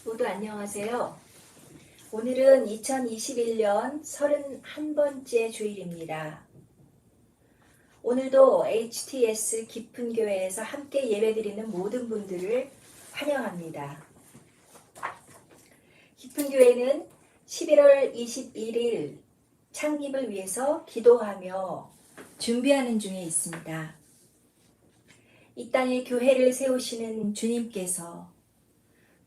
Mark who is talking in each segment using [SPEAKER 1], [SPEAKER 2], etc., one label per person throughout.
[SPEAKER 1] 모두 안녕하세요. 오늘은 2021년 31번째 주일입니다. 오늘도 HTS 깊은 교회에서 함께 예배드리는 모든 분들을 환영합니다. 깊은 교회는 11월 21일 창립을 위해서 기도하며 준비하는 중에 있습니다. 이 땅에 교회를 세우시는 주님께서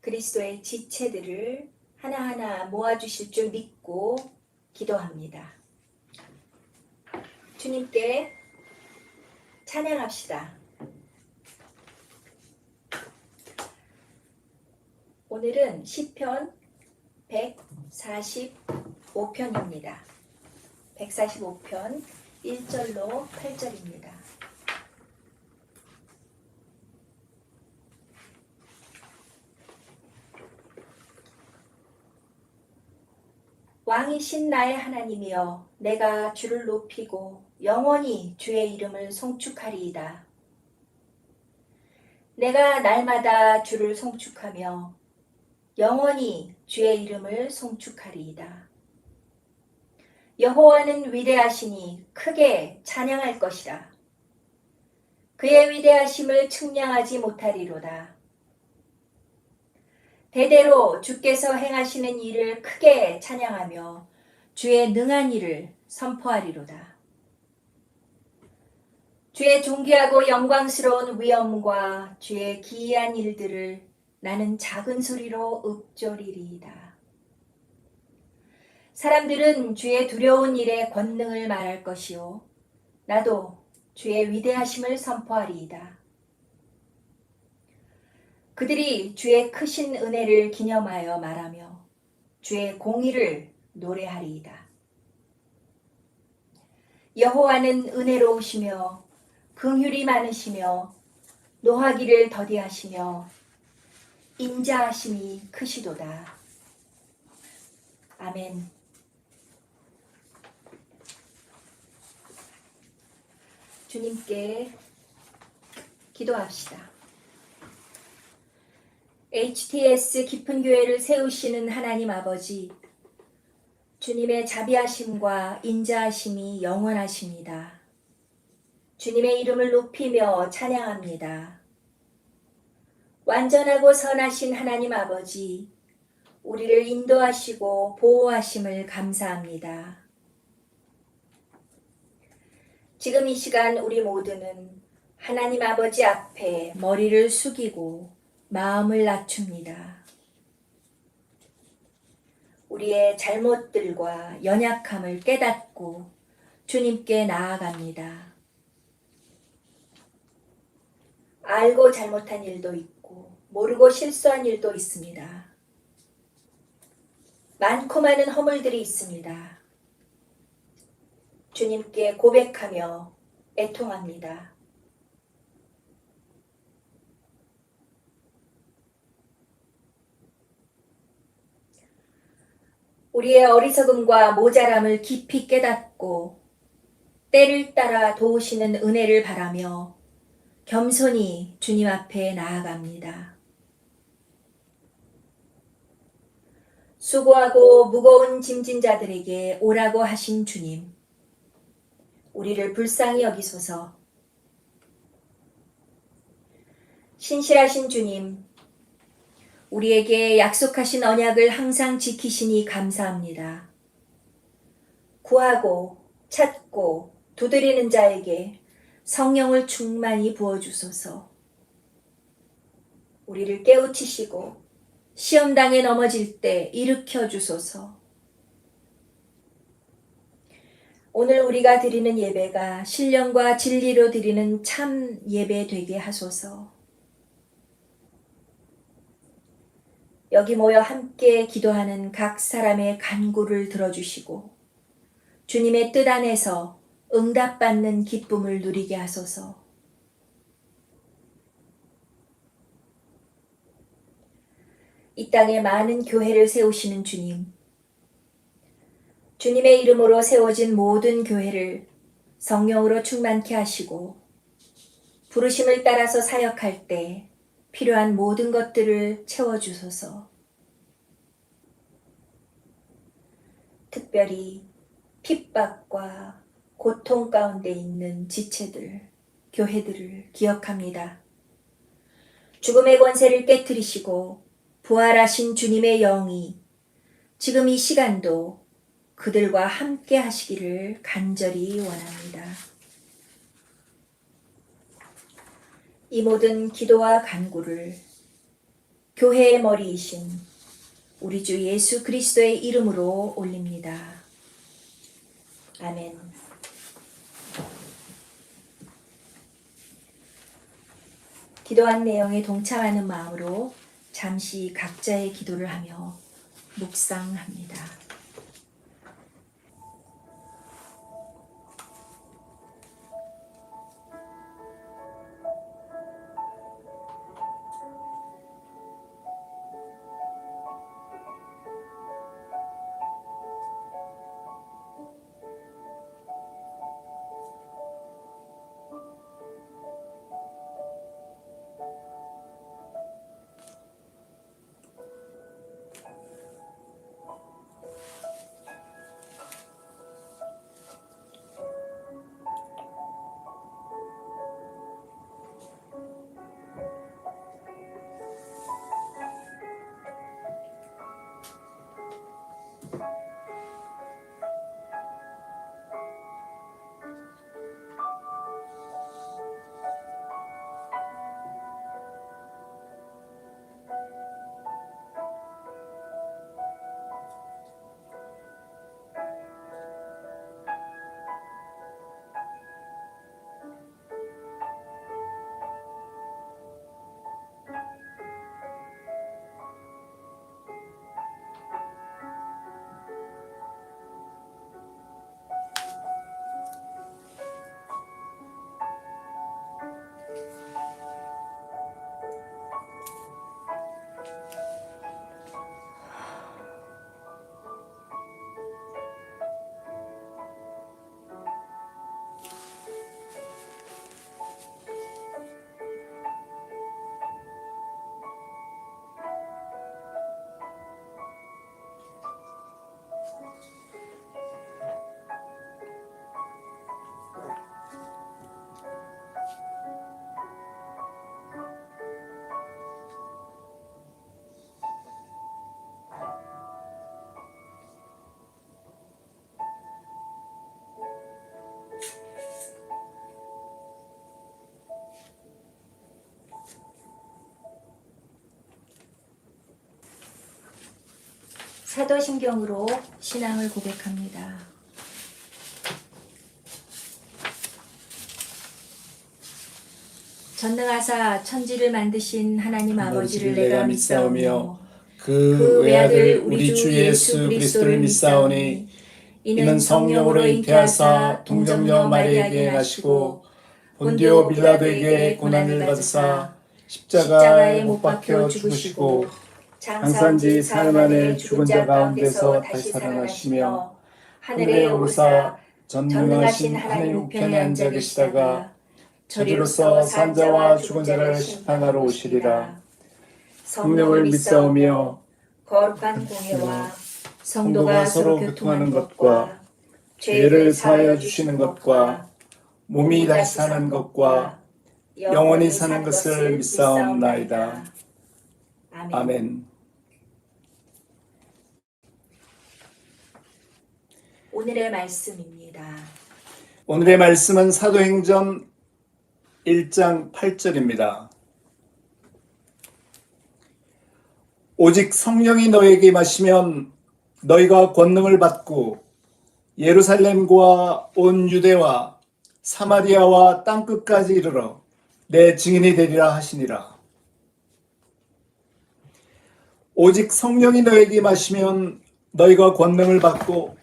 [SPEAKER 1] 그리스도의 지체들을 하나하나 모아주실 줄 믿고 기도합니다. 주님께 찬양합시다. 오늘은 시편 145편입니다. 145편 1절로 8절입니다. 왕이신 나의 하나님이여, 내가 주를 높이고 영원히 주의 이름을 송축하리이다. 내가 날마다 주를 송축하며 영원히 주의 이름을 송축하리이다. 여호와는 위대하시니 크게 찬양할 것이라. 그의 위대하심을 측량하지 못하리로다. 대대로 주께서 행하시는 일을 크게 찬양하며 주의 능한 일을 선포하리로다. 주의 존귀하고 영광스러운 위엄과 주의 기이한 일들을 나는 작은 소리로 읊조리리이다. 사람들은 주의 두려운 일의 권능을 말할 것이요, 나도 주의 위대하심을 선포하리이다. 그들이 주의 크신 은혜를 기념하여 말하며 주의 공의를 노래하리이다. 여호와는 은혜로우시며 긍휼이 많으시며 노하기를 더디하시며 인자하심이 크시도다. 아멘. 주님께 기도합시다. HTS 깊은 교회를 세우시는 하나님 아버지, 주님의 자비하심과 인자하심이 영원하십니다. 주님의 이름을 높이며 찬양합니다. 완전하고 선하신 하나님 아버지, 우리를 인도하시고 보호하심을 감사합니다. 지금 이 시간 우리 모두는 하나님 아버지 앞에 머리를 숙이고 마음을 낮춥니다. 우리의 잘못들과 연약함을 깨닫고 주님께 나아갑니다. 알고 잘못한 일도 있고 모르고 실수한 일도 있습니다. 많고 많은 허물들이 있습니다. 주님께 고백하며 애통합니다. 우리의 어리석음과 모자람을 깊이 깨닫고 때를 따라 도우시는 은혜를 바라며 겸손히 주님 앞에 나아갑니다. 수고하고 무거운 짐진 자들에게 오라고 하신 주님, 우리를 불쌍히 여기소서. 신실하신 주님, 우리에게 약속하신 언약을 항상 지키시니 감사합니다. 구하고 찾고 두드리는 자에게 성령을 충만히 부어주소서. 우리를 깨우치시고 시험당에 넘어질 때 일으켜 주소서. 오늘 우리가 드리는 예배가 신령과 진리로 드리는 참 예배 되게 하소서. 여기 모여 함께 기도하는 각 사람의 간구를 들어주시고 주님의 뜻 안에서 응답받는 기쁨을 누리게 하소서. 이 땅에 많은 교회를 세우시는 주님, 주님의 이름으로 세워진 모든 교회를 성령으로 충만케 하시고 부르심을 따라서 사역할 때 필요한 모든 것들을 채워주소서. 특별히 핍박과 고통 가운데 있는 지체들, 교회들을 기억합니다. 죽음의 권세를 깨뜨리시고 부활하신 주님의 영이 지금 이 시간도 그들과 함께 하시기를 간절히 원합니다. 이 모든 기도와 간구를 교회의 머리이신 우리 주 예수 그리스도의 이름으로 올립니다. 아멘. 기도한 내용에 동참하는 마음으로 잠시 각자의 기도를 하며 묵상합니다. 사도신경으로 신앙을 고백합니다. 전능하사 천지를 만드신 하나님 아버지를 내가 믿사오며 그 외아들 우리 주 예수 그리스도를 믿사오니 이는 성령으로 잉태하사 동정녀 마리아에게 나시고 본디오 빌라도에게 고난을 받으사 십자가에 못 박혀 죽으시고 장사한지 사흘 만에 죽은 자 가운데서 다시 살아나시며 하늘에 오르사 전능하신 하나님 우편에 앉아 계시다가 저리로서 산 자와 죽은 자를 심판하러 오시리라. 성령을 믿사오며 거룩한 공예와 성도가 서로 교통하는 것과 죄를 사하여 주시는 것과 몸이 다시 사는 것과 영원히 사는 것을 믿사옵나이다. 아멘. 오늘의 말씀입니다.
[SPEAKER 2] 오늘의 말씀은 사도행전 1장 8절입니다. 오직 성령이 너에게 임하시면 너희가 권능을 받고 예루살렘과 온 유대와 사마리아와 땅끝까지 이르러 내 증인이 되리라 하시니라. 오직 성령이 너에게 임하시면 너희가 권능을 받고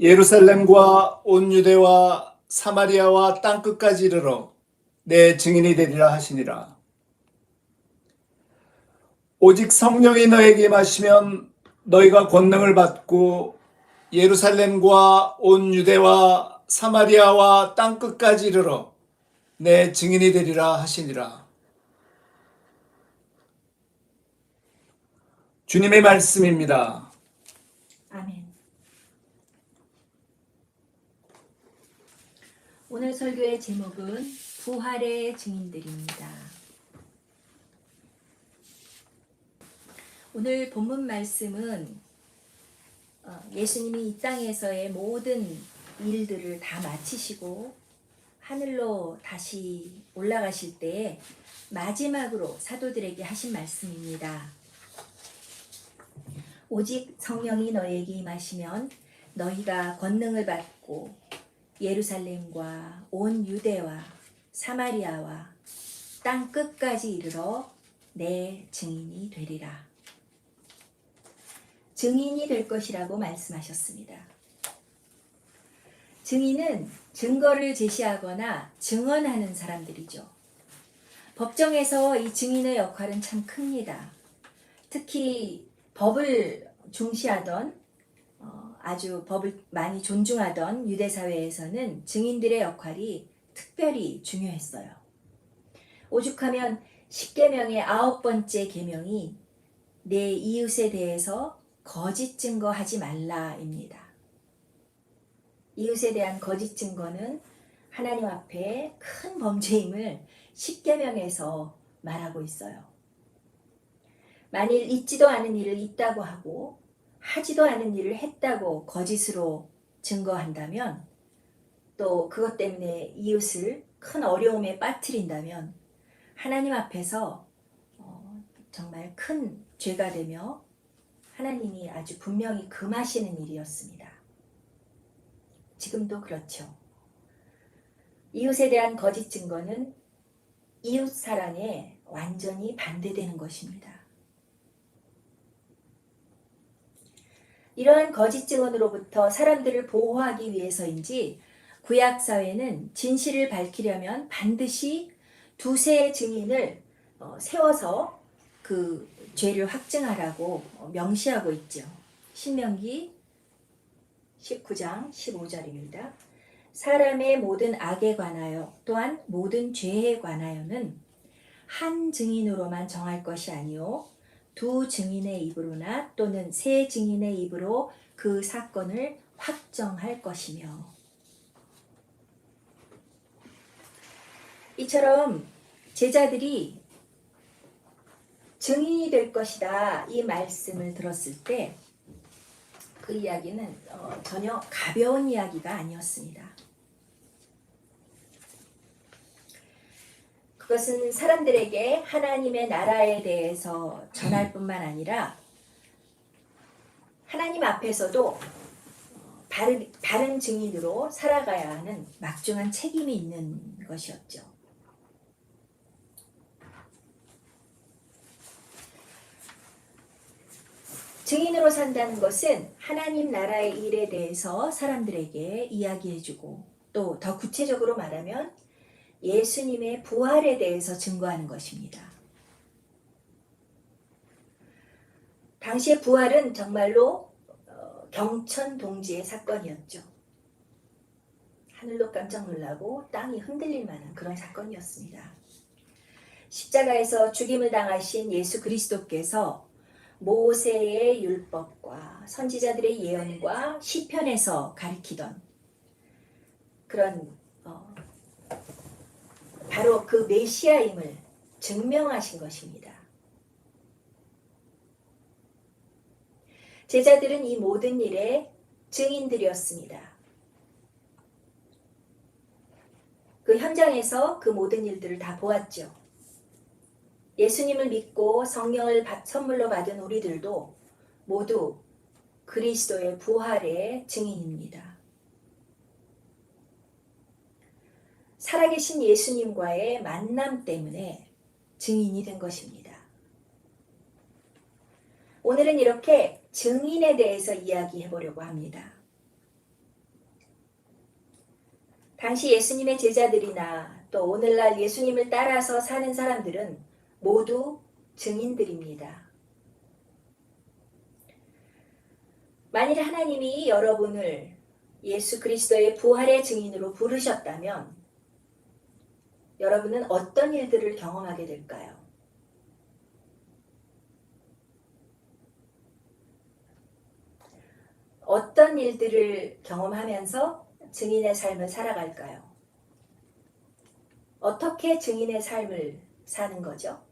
[SPEAKER 2] 예루살렘과 온 유대와 사마리아와 땅끝까지 이르러 내 증인이 되리라 하시니라. 오직 성령이 너에게 임하시면 너희가 권능을 받고 예루살렘과 온 유대와 사마리아와 땅끝까지 이르러 내 증인이 되리라 하시니라. 주님의 말씀입니다.
[SPEAKER 1] 아멘. 오늘 설교의 제목은 부활의 증인들입니다. 오늘 본문 말씀은 예수님이 이 땅에서의 모든 일들을 다 마치시고 하늘로 다시 올라가실 때에 마지막으로 사도들에게 하신 말씀입니다. 오직 성령이 너희에게 임하시면 너희가 권능을 받고 예루살렘과 온 유대와 사마리아와 땅 끝까지 이르러 내 증인이 되리라. 증인이 될 것이라고 말씀하셨습니다. 증인은 증거를 제시하거나 증언하는 사람들이죠. 법정에서 이 증인의 역할은 참 큽니다. 특히 법을 중시하던 아주 법을 많이 존중하던 유대 사회에서는 증인들의 역할이 특별히 중요했어요. 오죽하면 10계명의 9번째 계명이 내 이웃에 대해서 거짓 증거하지 말라입니다. 이웃에 대한 거짓 증거는 하나님 앞에 큰 범죄임을 10계명에서 말하고 있어요. 만일 있지도 않은 일을 있다고 하고 하지도 않은 일을 했다고 거짓으로 증거한다면, 또 그것 때문에 이웃을 큰 어려움에 빠뜨린다면 하나님 앞에서 정말 큰 죄가 되며 하나님이 아주 분명히 금하시는 일이었습니다. 지금도 그렇죠. 이웃에 대한 거짓 증거는 이웃 사랑에 완전히 반대되는 것입니다. 이러한 거짓 증언으로부터 사람들을 보호하기 위해서인지 구약 사회는 진실을 밝히려면 반드시 두세 증인을 세워서 그 죄를 확증하라고 명시하고 있죠. 신명기 19장 15절입니다. 사람의 모든 악에 관하여 또한 모든 죄에 관하여는 한 증인으로만 정할 것이 아니요 두 증인의 입으로나 또는 세 증인의 입으로 그 사건을 확정할 것이며, 이처럼 제자들이 증인이 될 것이다 이 말씀을 들었을 때 그 이야기는 전혀 가벼운 이야기가 아니었습니다. 그것은 사람들에게 하나님의 나라에 대해서 전할 뿐만 아니라 하나님 앞에서도 바른 증인으로 살아가야 하는 막중한 책임이 있는 것이었죠. 증인으로 산다는 것은 하나님 나라의 일에 대해서 사람들에게 이야기해주고, 또 더 구체적으로 말하면 예수님의 부활에 대해서 증거하는 것입니다. 당시의 부활은 정말로 경천동지의 사건이었죠. 하늘도 깜짝 놀라고 땅이 흔들릴 만한 그런 사건이었습니다. 십자가에서 죽임을 당하신 예수 그리스도께서 모세의 율법과 선지자들의 예언과 시편에서 가리키던 그런 바로 그 메시아임을 증명하신 것입니다. 제자들은 이 모든 일의 증인들이었습니다. 그 현장에서 그 모든 일들을 다 보았죠. 예수님을 믿고 성령을 선물로 받은 우리들도 모두 그리스도의 부활의 증인입니다. 살아계신 예수님과의 만남 때문에 증인이 된 것입니다. 오늘은 이렇게 증인에 대해서 이야기해 보려고 합니다. 당시 예수님의 제자들이나 또 오늘날 예수님을 따라서 사는 사람들은 모두 증인들입니다. 만일 하나님이 여러분을 예수 그리스도의 부활의 증인으로 부르셨다면 여러분은 어떤 일들을 경험하게 될까요? 어떤 일들을 경험하면서 증인의 삶을 살아갈까요? 어떻게 증인의 삶을 사는 거죠?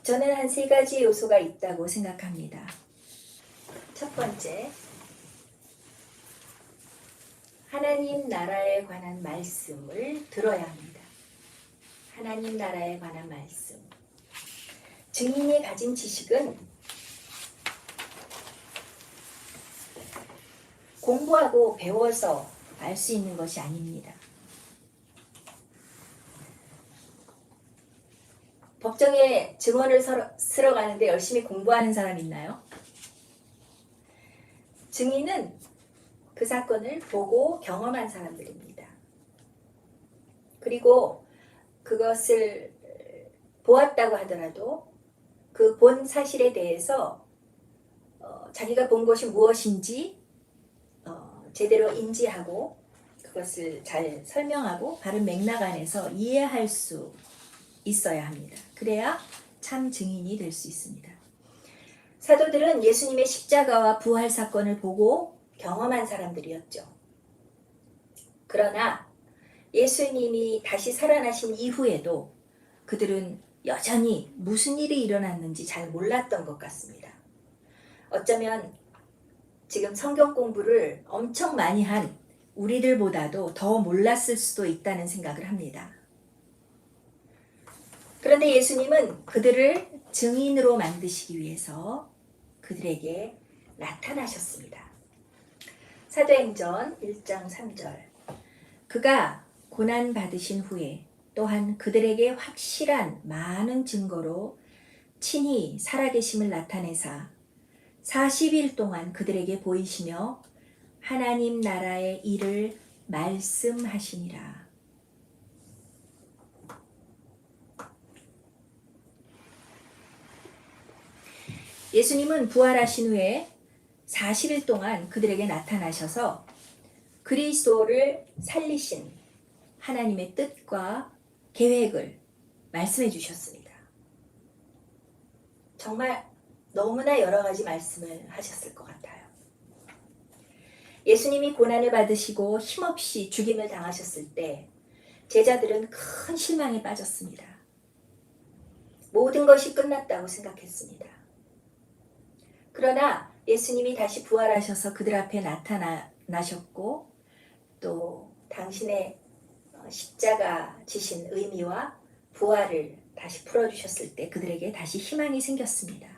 [SPEAKER 1] 저는 한 3가지 요소가 있다고 생각합니다. 첫 번째, 하나님 나라에 관한 말씀을 들어야 합니다. 하나님 나라에 관한 말씀. 증인이 가진 지식은 공부하고 배워서 알 수 있는 것이 아닙니다. 법정에 증언을 쓰러 가는데 열심히 공부하는 사람 있나요? 증인은 그 사건을 보고 경험한 사람들입니다. 그리고 그것을 보았다고 하더라도 그 본 사실에 대해서 자기가 본 것이 무엇인지 제대로 인지하고 그것을 잘 설명하고 바른 맥락 안에서 이해할 수 있어야 합니다. 그래야 참 증인이 될 수 있습니다. 사도들은 예수님의 십자가와 부활 사건을 보고 경험한 사람들이었죠. 그러나 예수님이 다시 살아나신 이후에도 그들은 여전히 무슨 일이 일어났는지 잘 몰랐던 것 같습니다. 어쩌면 지금 성경 공부를 엄청 많이 한 우리들보다도 더 몰랐을 수도 있다는 생각을 합니다. 그런데 예수님은 그들을 증인으로 만드시기 위해서 그들에게 나타나셨습니다. 사도행전 1장 3절. 그가 고난 받으신 후에 또한 그들에게 확실한 많은 증거로 친히 살아계심을 나타내사 40일 동안 그들에게 보이시며 하나님 나라의 일을 말씀하시니라. 예수님은 부활하신 후에 40일 동안 그들에게 나타나셔서 그리스도를 살리신 하나님의 뜻과 계획을 말씀해 주셨습니다. 정말 너무나 여러 가지 말씀을 하셨을 것 같아요. 예수님이 고난을 받으시고 힘없이 죽임을 당하셨을 때 제자들은 큰 실망에 빠졌습니다. 모든 것이 끝났다고 생각했습니다. 그러나 예수님이 다시 부활하셔서 그들 앞에 나타나셨고 또 당신의 십자가 지신 의미와 부활을 다시 풀어주셨을 때 그들에게 다시 희망이 생겼습니다.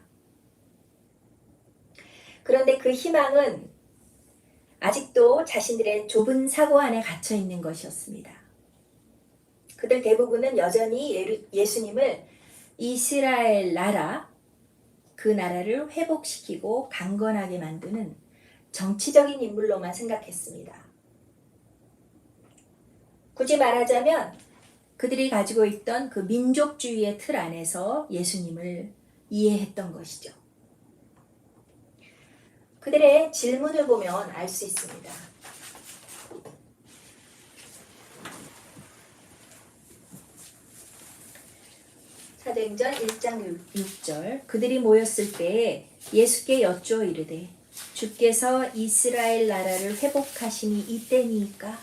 [SPEAKER 1] 그런데 그 희망은 아직도 자신들의 좁은 사고 안에 갇혀 있는 것이었습니다. 그들 대부분은 여전히 예수님을 이스라엘 나라, 그 나라를 회복시키고 강건하게 만드는 정치적인 인물로만 생각했습니다. 굳이 말하자면 그들이 가지고 있던 그 민족주의의 틀 안에서 예수님을 이해했던 것이죠. 그들의 질문을 보면 알 수 있습니다. 사도행전 1장 6절. 그들이 모였을 때에 예수께 여쭈어 이르되 주께서 이스라엘 나라를 회복하심이 이때니까?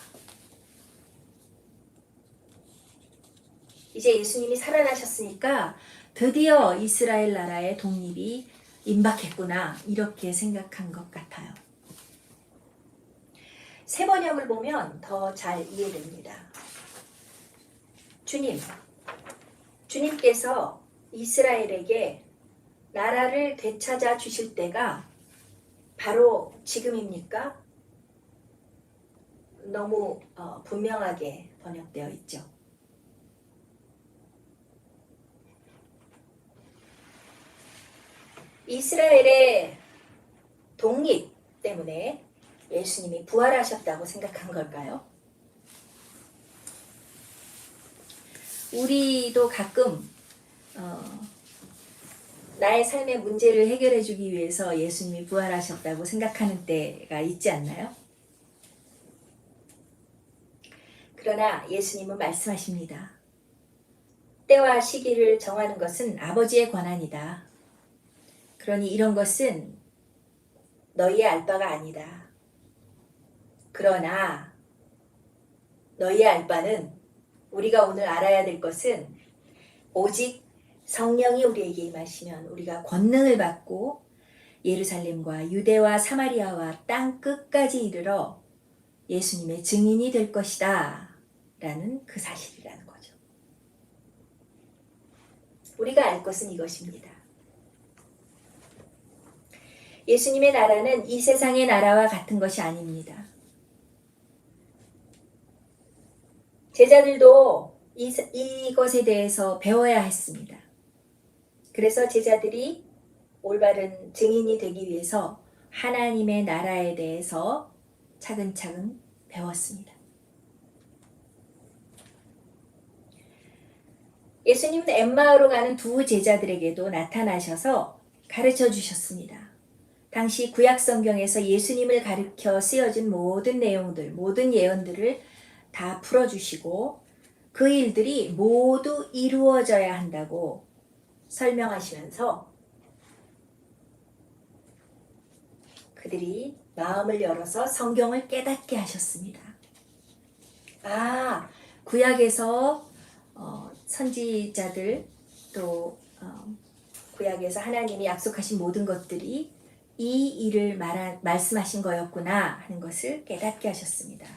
[SPEAKER 1] 이제 예수님이 살아나셨으니까 드디어 이스라엘 나라의 독립이 임박했구나, 이렇게 생각한 것 같아요. 세 번역을 보면 더 잘 이해됩니다. 주님께서 이스라엘에게 나라를 되찾아 주실 때가 바로 지금입니까? 너무 분명하게 번역되어 있죠. 이스라엘의 독립 때문에 예수님이 부활하셨다고 생각한 걸까요? 우리도 가끔 나의 삶의 문제를 해결해 주기 위해서 예수님이 부활하셨다고 생각하는 때가 있지 않나요? 그러나 예수님은 말씀하십니다. 때와 시기를 정하는 것은 아버지의 권한이다. 그러니 이런 것은 너희의 알 바가 아니다. 그러나 너희의 알 바는, 우리가 오늘 알아야 될 것은, 오직 성령이 우리에게 임하시면 우리가 권능을 받고 예루살렘과 유대와 사마리아와 땅 끝까지 이르러 예수님의 증인이 될 것이다 라는 그 사실이라는 거죠. 우리가 알 것은 이것입니다. 예수님의 나라는 이 세상의 나라와 같은 것이 아닙니다. 제자들도 이것에 대해서 배워야 했습니다. 그래서 제자들이 올바른 증인이 되기 위해서 하나님의 나라에 대해서 차근차근 배웠습니다. 예수님은 엠마오로 가는 두 제자들에게도 나타나셔서 가르쳐 주셨습니다. 당시 구약 성경에서 예수님을 가르쳐 쓰여진 모든 내용들, 모든 예언들을 다 풀어주시고 그 일들이 모두 이루어져야 한다고 설명하시면서 그들이 마음을 열어서 성경을 깨닫게 하셨습니다. 구약에서 선지자들 또 구약에서 하나님이 약속하신 모든 것들이 이 일을 말씀하신 거였구나 하는 것을 깨닫게 하셨습니다.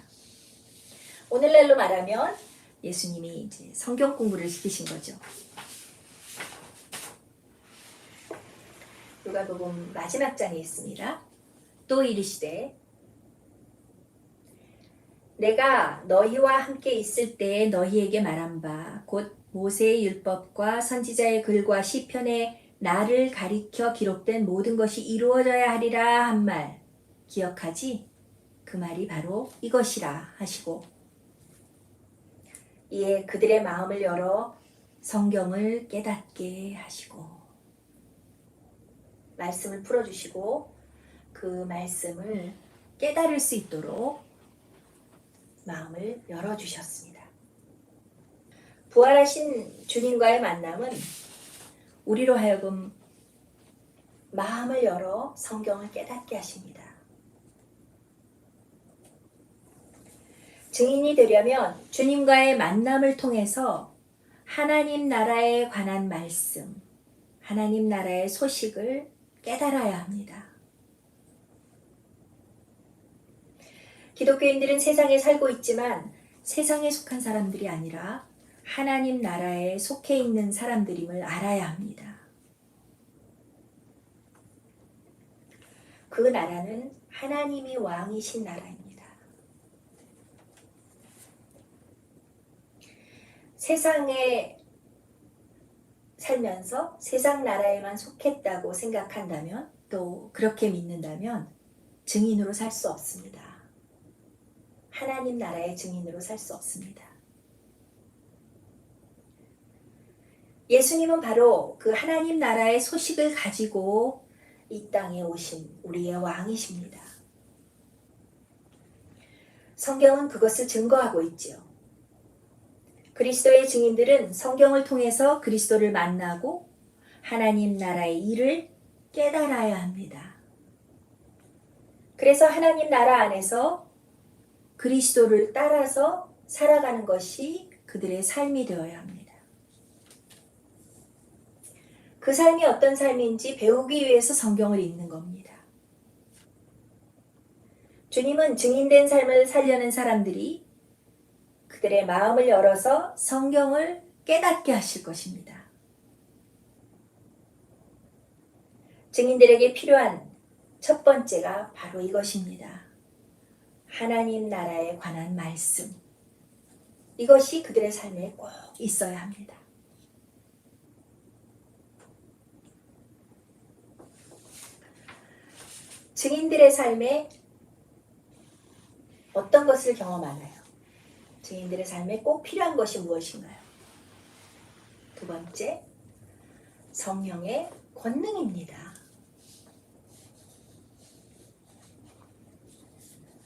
[SPEAKER 1] 오늘날로 말하면 예수님이 이제 성경 공부를 시키신 거죠. 누가복음 마지막 장에 있습니다. 또 이르시되 내가 너희와 함께 있을 때에 너희에게 말한 바 곧 모세의 율법과 선지자의 글과 시편에 나를 가리켜 기록된 모든 것이 이루어져야 하리라 한 말 기억하지? 그 말이 바로 이것이라 하시고 이에 그들의 마음을 열어 성경을 깨닫게 하시고 말씀을 풀어주시고 그 말씀을 깨달을 수 있도록 마음을 열어주셨습니다. 부활하신 주님과의 만남은 우리로 하여금 마음을 열어 성경을 깨닫게 하십니다. 증인이 되려면 주님과의 만남을 통해서 하나님 나라에 관한 말씀, 하나님 나라의 소식을 깨달아야 합니다. 기독교인들은 세상에 살고 있지만 세상에 속한 사람들이 아니라 하나님 나라에 속해 있는 사람들임을 알아야 합니다. 그 나라는 하나님이 왕이신 나라입니다. 세상에 살면서 세상 나라에만 속했다고 생각한다면 또 그렇게 믿는다면 증인으로 살 수 없습니다. 하나님 나라의 증인으로 살 수 없습니다. 예수님은 바로 그 하나님 나라의 소식을 가지고 이 땅에 오신 우리의 왕이십니다. 성경은 그것을 증거하고 있지요. 그리스도의 증인들은 성경을 통해서 그리스도를 만나고 하나님 나라의 일을 깨달아야 합니다. 그래서 하나님 나라 안에서 그리스도를 따라서 살아가는 것이 그들의 삶이 되어야 합니다. 그 삶이 어떤 삶인지 배우기 위해서 성경을 읽는 겁니다. 주님은 증인된 삶을 살려는 사람들이 그들의 마음을 열어서 성경을 깨닫게 하실 것입니다. 증인들에게 필요한 첫 번째가 바로 이것입니다. 하나님 나라에 관한 말씀. 이것이 그들의 삶에 꼭 있어야 합니다. 증인들의 삶에 어떤 것을 경험하나요? 증인들의 삶에 꼭 필요한 것이 무엇인가요? 두 번째, 성령의 권능입니다.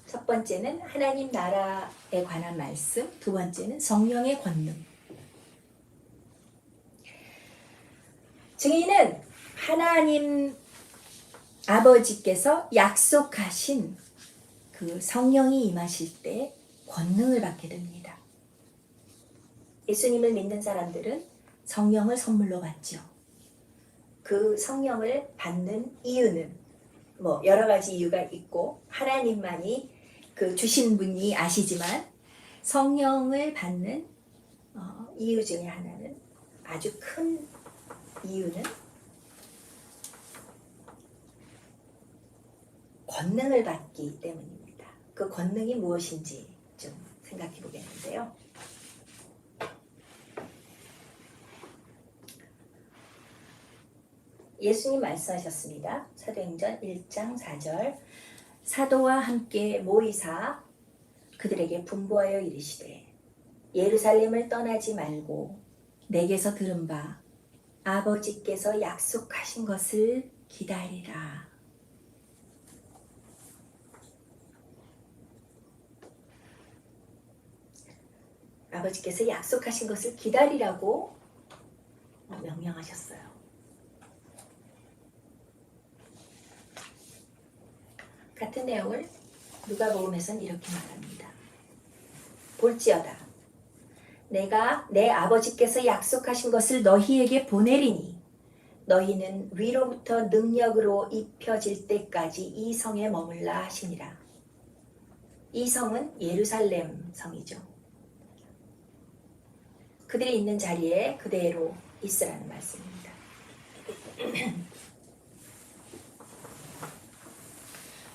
[SPEAKER 1] 첫 번째는 하나님 나라에 관한 말씀, 두 번째는 성령의 권능. 증인은 하나님 아버지께서 약속하신 그 성령이 임하실 때 권능을 받게 됩니다. 예수님을 믿는 사람들은 성령을 선물로 받죠. 그 성령을 받는 이유는 뭐 여러 가지 이유가 있고 하나님만이 그 주신 분이 아시지만 성령을 받는 이유 중에 하나는 아주 큰 이유는 권능을 받기 때문입니다. 그 권능이 무엇인지 좀 생각해 보겠는데요. 예수님 말씀하셨습니다. 사도행전 1장 4절 사도와 함께 모이사 그들에게 분부하여 이르시되 예루살렘을 떠나지 말고 내게서 들은 바 아버지께서 약속하신 것을 기다리라. 아버지께서 약속하신 것을 기다리라고 명령하셨어요. 같은 내용을 누가복음에서는 이렇게 말합니다. 볼지어다 내가 내 아버지께서 약속하신 것을 너희에게 보내리니 너희는 위로부터 능력으로 입혀질 때까지 이 성에 머물라 하시니라. 이 성은 예루살렘 성이죠. 그들이 있는 자리에 그대로 있으라는 말씀입니다.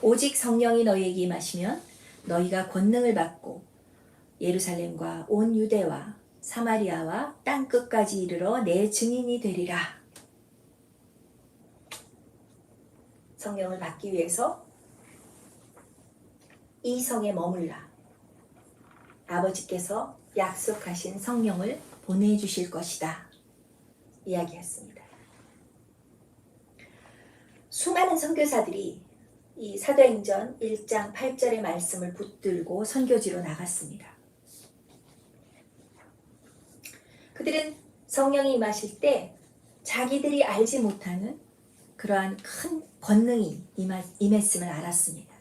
[SPEAKER 1] 오직 성령이 너희에게 임하시면 너희가 권능을 받고 예루살렘과 온 유대와 사마리아와 땅 끝까지 이르러 내 증인이 되리라. 성령을 받기 위해서 이 성에 머물라. 아버지께서 약속하신 성령을 보내주실 것이다. 이야기했습니다. 수많은 선교사들이 이 사도행전 1장 8절의 말씀을 붙들고 선교지로 나갔습니다. 그들은 성령이 임하실 때 자기들이 알지 못하는 그러한 큰 권능이 임했음을 알았습니다.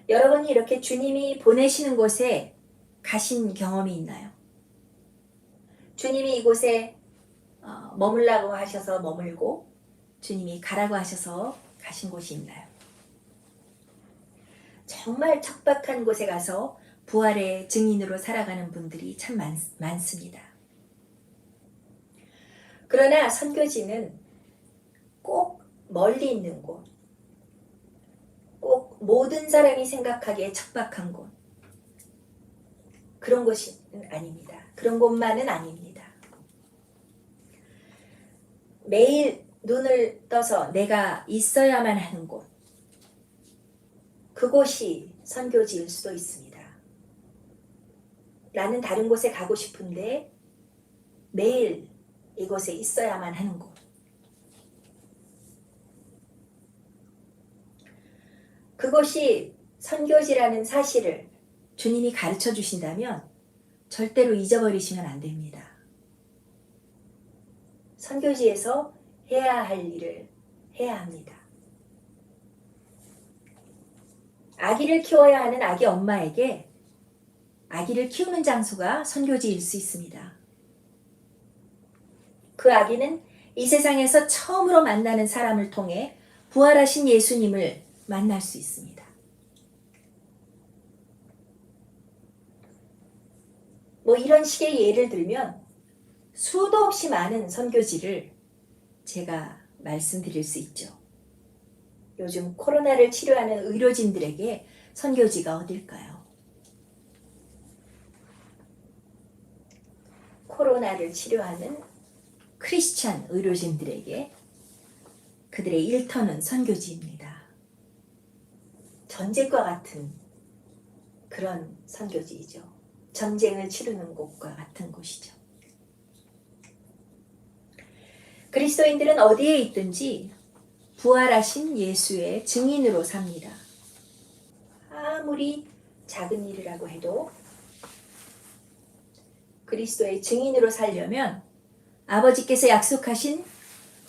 [SPEAKER 1] 여러분이 이렇게 주님이 보내시는 곳에 가신 경험이 있나요? 주님이 이곳에 머물라고 하셔서 머물고 주님이 가라고 하셔서 가신 곳이 있나요? 정말 척박한 곳에 가서 부활의 증인으로 살아가는 분들이 참 많습니다. 그러나 선교지는 꼭 멀리 있는 곳, 꼭 모든 사람이 생각하기에 척박한 곳, 그런 곳이 아닙니다. 그런 곳만은 아닙니다. 매일 눈을 떠서 내가 있어야만 하는 곳, 그곳이 선교지일 수도 있습니다. 나는 다른 곳에 가고 싶은데 매일 이곳에 있어야만 하는 곳. 그것이 선교지라는 사실을 주님이 가르쳐 주신다면 절대로 잊어버리시면 안 됩니다. 선교지에서 해야 할 일을 해야 합니다. 아기를 키워야 하는 아기 엄마에게 아기를 키우는 장소가 선교지일 수 있습니다. 그 아기는 이 세상에서 처음으로 만나는 사람을 통해 부활하신 예수님을 만날 수 있습니다. 뭐 이런 식의 예를 들면 수도 없이 많은 선교지를 제가 말씀드릴 수 있죠. 요즘 코로나를 치료하는 의료진들에게 선교지가 어딜까요? 코로나를 치료하는 크리스찬 의료진들에게 그들의 일터는 선교지입니다. 전쟁과 같은 그런 선교지이죠. 전쟁을 치르는 곳과 같은 곳이죠. 그리스도인들은 어디에 있든지 부활하신 예수의 증인으로 삽니다. 아무리 작은 일이라고 해도 그리스도의 증인으로 살려면 아버지께서 약속하신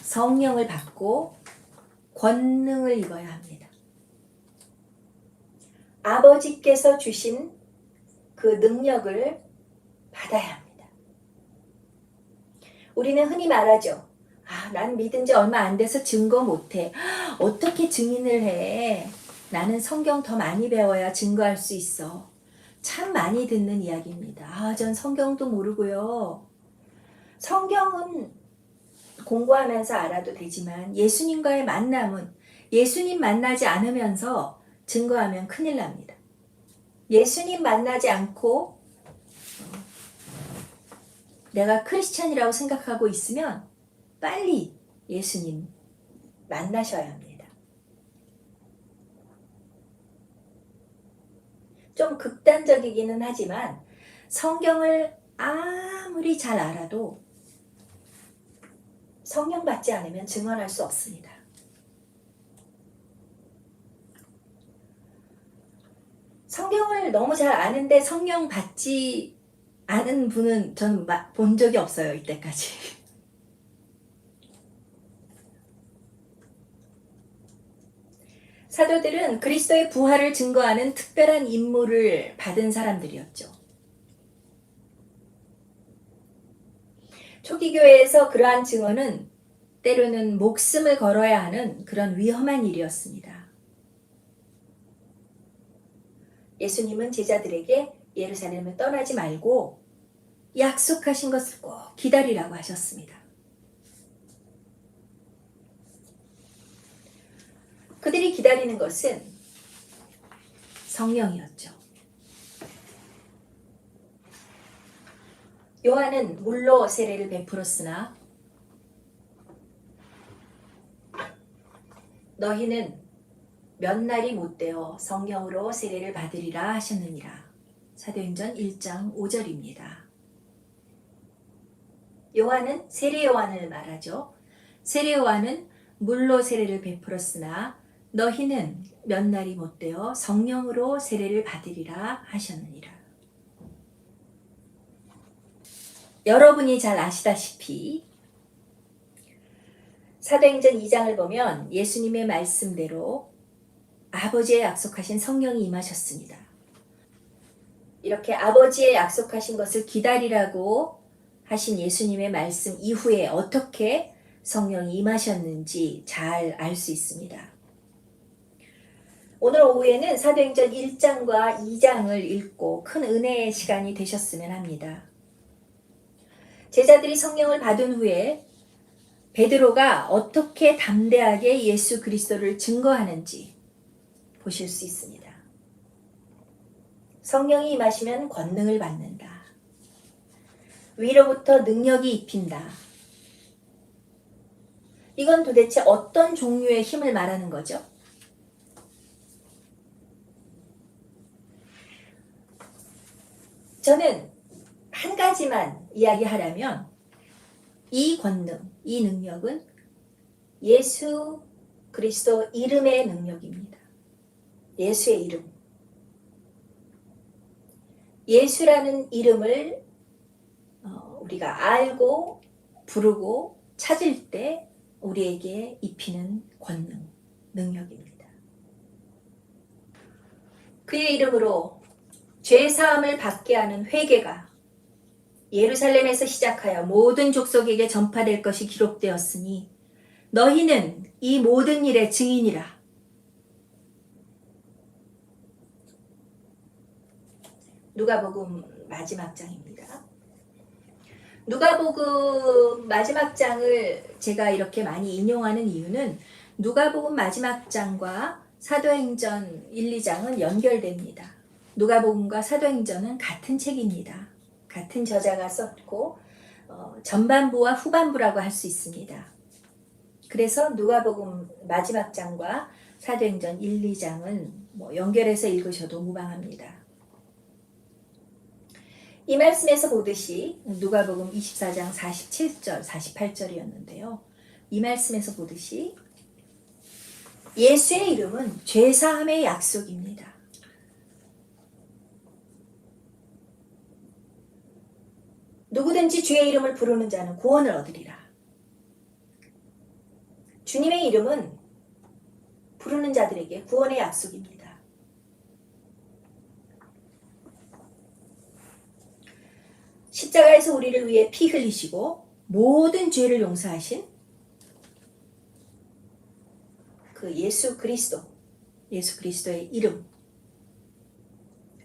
[SPEAKER 1] 성령을 받고 권능을 입어야 합니다. 아버지께서 주신 그 능력을 받아야 합니다. 우리는 흔히 말하죠. 난 믿은 지 얼마 안 돼서 증거 못해. 어떻게 증인을 해? 나는 성경 더 많이 배워야 증거할 수 있어. 참 많이 듣는 이야기입니다. 전 성경도 모르고요. 성경은 공부하면서 알아도 되지만 예수님과의 만남은 예수님 만나지 않으면서 증거하면 큰일 납니다. 예수님 만나지 않고 내가 크리스찬이라고 생각하고 있으면 빨리 예수님 만나셔야 합니다. 좀 극단적이기는 하지만 성경을 아무리 잘 알아도 성령 받지 않으면 증언할 수 없습니다. 성경을 너무 잘 아는데 성령 받지 않은 분은 저는 본 적이 없어요, 이때까지. 사도들은 그리스도의 부활을 증거하는 특별한 임무를 받은 사람들이었죠. 초기 교회에서 그러한 증언은 때로는 목숨을 걸어야 하는 그런 위험한 일이었습니다. 예수님은 제자들에게 예루살렘을 떠나지 말고 약속하신 것을 꼭 기다리라고 하셨습니다. 그들이 기다리는 것은 성령이었죠. 요한은 물로 세례를 베풀었으나 너희는 몇 날이 못되어 성령으로 세례를 받으리라 하셨느니라. 사도행전 1장 5절입니다. 요한은 세례 요한을 말하죠. 세례 요한은 물로 세례를 베풀었으나 너희는 몇 날이 못되어 성령으로 세례를 받으리라 하셨느니라. 여러분이 잘 아시다시피 사도행전 2장을 보면 예수님의 말씀대로 아버지의 약속하신 성령이 임하셨습니다. 이렇게 아버지의 약속하신 것을 기다리라고 하신 예수님의 말씀 이후에 어떻게 성령이 임하셨는지 잘 알 수 있습니다. 오늘 오후에는 사도행전 1장과 2장을 읽고 큰 은혜의 시간이 되셨으면 합니다. 제자들이 성령을 받은 후에 베드로가 어떻게 담대하게 예수 그리스도를 증거하는지 보실 수 있습니다. 성령이 임하시면 권능을 받는다. 위로부터 능력이 입힌다. 이건 도대체 어떤 종류의 힘을 말하는 거죠? 저는 한 가지만 이야기하라면 이 권능, 이 능력은 예수 그리스도 이름의 능력입니다. 예수의 이름. 예수라는 이름을 우리가 알고 부르고 찾을 때 우리에게 입히는 권능, 능력입니다. 그의 이름으로 죄사함을 받게 하는 회개가 예루살렘에서 시작하여 모든 족속에게 전파될 것이 기록되었으니 너희는 이 모든 일의 증인이라. 누가복음 마지막 장입니다. 누가복음 마지막 장을 제가 이렇게 많이 인용하는 이유는 누가복음 마지막 장과 사도행전 1, 2장은 연결됩니다. 누가복음과 사도행전은 같은 책입니다. 같은 저자가 썼고 전반부와 후반부라고 할 수 있습니다. 그래서 누가복음 마지막 장과 사도행전 1, 2장은 연결해서 읽으셔도 무방합니다. 이 말씀에서 보듯이 누가복음 24장 47절, 48절이었는데요. 이 말씀에서 보듯이 예수의 이름은 죄사함의 약속입니다. 누구든지 주의 이름을 부르는 자는 구원을 얻으리라. 주님의 이름은 부르는 자들에게 구원의 약속입니다. 십자가에서 우리를 위해 피 흘리시고 모든 죄를 용서하신 그 예수 그리스도의 이름,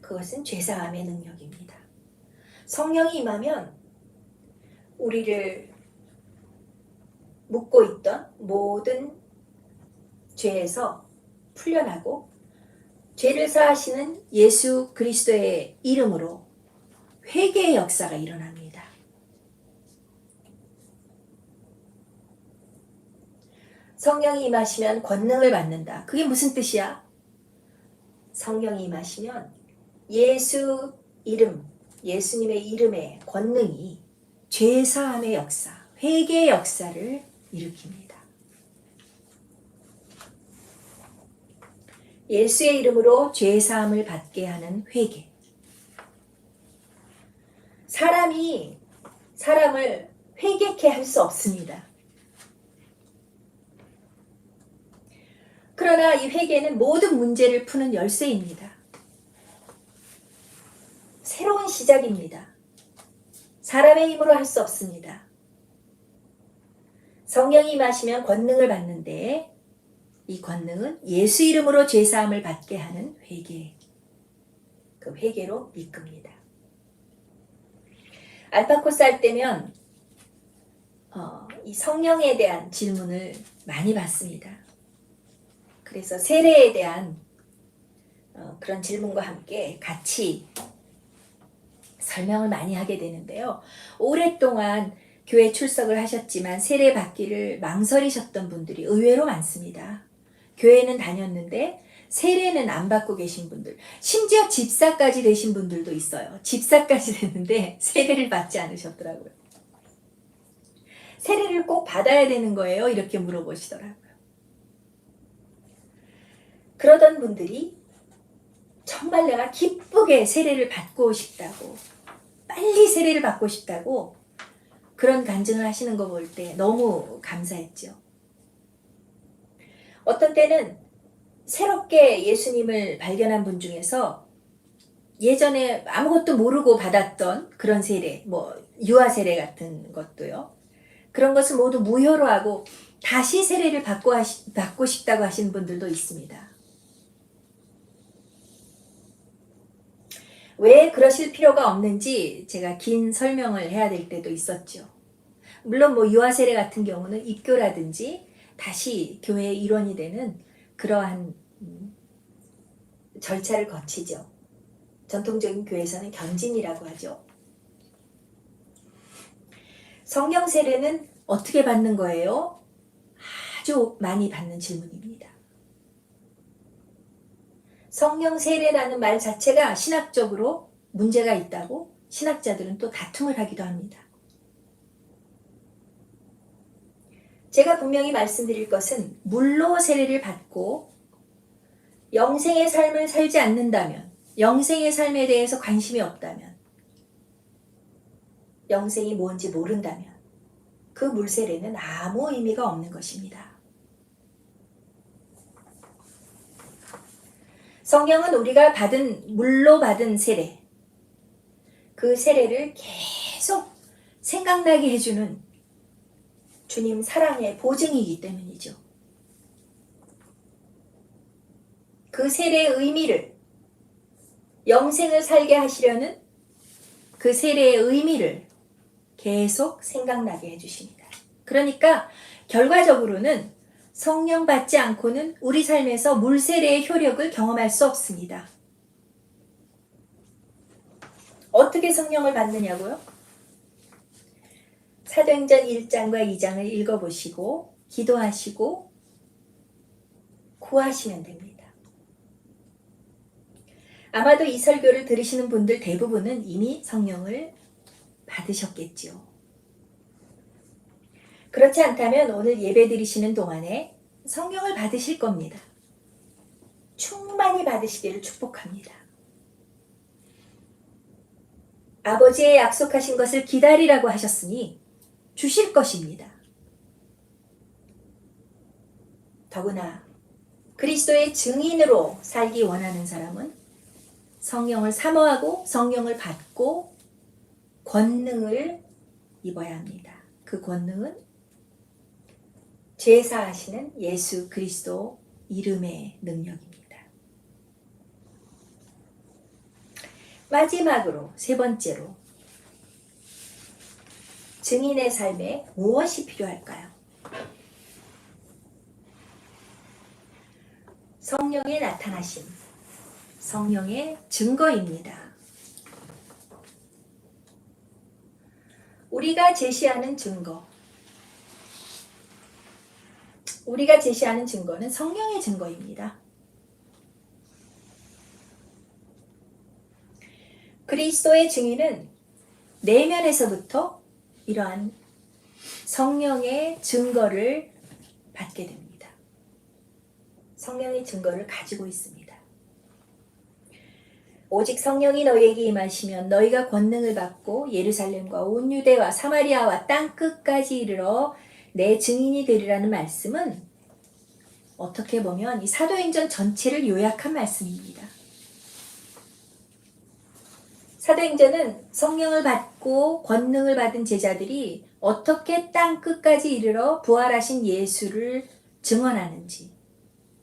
[SPEAKER 1] 그것은 죄사함의 능력입니다. 성령이 임하면 우리를 묶고 있던 모든 죄에서 풀려나고 죄를 사하시는 예수 그리스도의 이름으로 회개의 역사가 일어납니다. 성령이 임하시면 권능을 받는다. 그게 무슨 뜻이야? 성령이 임하시면 예수 이름, 예수님의 이름의 권능이 죄사함의 역사, 회개의 역사를 일으킵니다. 예수의 이름으로 죄사함을 받게 하는 회개. 사람이 사람을 회개케 할 수 없습니다. 그러나 이 회개는 모든 문제를 푸는 열쇠입니다. 새로운 시작입니다. 사람의 힘으로 할 수 없습니다. 성령이 임하시면 권능을 받는데 이 권능은 예수 이름으로 죄사함을 받게 하는 회개. 그 회개로 이끕니다. 알파코스 할 때면 이 성령에 대한 질문을 많이 받습니다. 그래서 세례에 대한 그런 질문과 함께 같이 설명을 많이 하게 되는데요. 오랫동안 교회 출석을 하셨지만 세례 받기를 망설이셨던 분들이 의외로 많습니다. 교회는 다녔는데 세례는 안 받고 계신 분들, 심지어 집사까지 되신 분들도 있어요. 집사까지 됐는데 세례를 받지 않으셨더라고요. 세례를 꼭 받아야 되는 거예요? 이렇게 물어보시더라고요. 그러던 분들이 정말 내가 기쁘게 세례를 받고 싶다고, 빨리 세례를 받고 싶다고 그런 간증을 하시는 거 볼 때 너무 감사했죠. 어떤 때는 새롭게 예수님을 발견한 분 중에서 예전에 아무것도 모르고 받았던 그런 세례, 유아 세례 같은 것도요. 그런 것을 모두 무효로 하고 다시 세례를 받고 싶다고 하시는 분들도 있습니다. 왜 그러실 필요가 없는지 제가 긴 설명을 해야 될 때도 있었죠. 물론 유아 세례 같은 경우는 입교라든지 다시 교회의 일원이 되는 그러한 절차를 거치죠. 전통적인 교회에서는 견진이라고 하죠. 성령 세례는 어떻게 받는 거예요? 아주 많이 받는 질문입니다. 성령 세례라는 말 자체가 신학적으로 문제가 있다고 신학자들은 또 다툼을 하기도 합니다. 제가 분명히 말씀드릴 것은 물로 세례를 받고 영생의 삶을 살지 않는다면, 영생의 삶에 대해서 관심이 없다면, 영생이 뭔지 모른다면 그 물세례는 아무 의미가 없는 것입니다. 성령은 우리가 물로 받은 세례, 그 세례를 계속 생각나게 해주는 주님 사랑의 보증이기 때문이죠. 그 세례의 의미를, 영생을 살게 하시려는 그 세례의 의미를 계속 생각나게 해주십니다. 그러니까 결과적으로는 성령 받지 않고는 우리 삶에서 물세례의 효력을 경험할 수 없습니다. 어떻게 성령을 받느냐고요? 사도행전 1장과 2장을 읽어보시고 기도하시고 구하시면 됩니다. 아마도 이 설교를 들으시는 분들 대부분은 이미 성령을 받으셨겠지요. 그렇지 않다면 오늘 예배 드리시는 동안에 성령을 받으실 겁니다. 충만히 받으시기를 축복합니다. 아버지의 약속하신 것을 기다리라고 하셨으니 주실 것입니다. 더구나 그리스도의 증인으로 살기 원하는 사람은 성령을 사모하고 성령을 받고 권능을 입어야 합니다. 그 권능은 제사하시는 예수 그리스도 이름의 능력입니다. 마지막으로 세 번째로 증인의 삶에 무엇이 필요할까요? 성령의 나타나심, 성령의 증거입니다. 우리가 제시하는 증거는 성령의 증거입니다. 그리스도의 증인은 내면에서부터 이러한 성령의 증거를 받게 됩니다. 성령의 증거를 가지고 있습니다. 오직 성령이 너희에게 임하시면 너희가 권능을 받고 예루살렘과 온 유대와 사마리아와 땅 끝까지 이르러 내 증인이 되리라는 말씀은 어떻게 보면 이 사도행전 전체를 요약한 말씀입니다. 사도행전은 성령을 받고 권능을 받은 제자들이 어떻게 땅 끝까지 이르러 부활하신 예수를 증언하는지,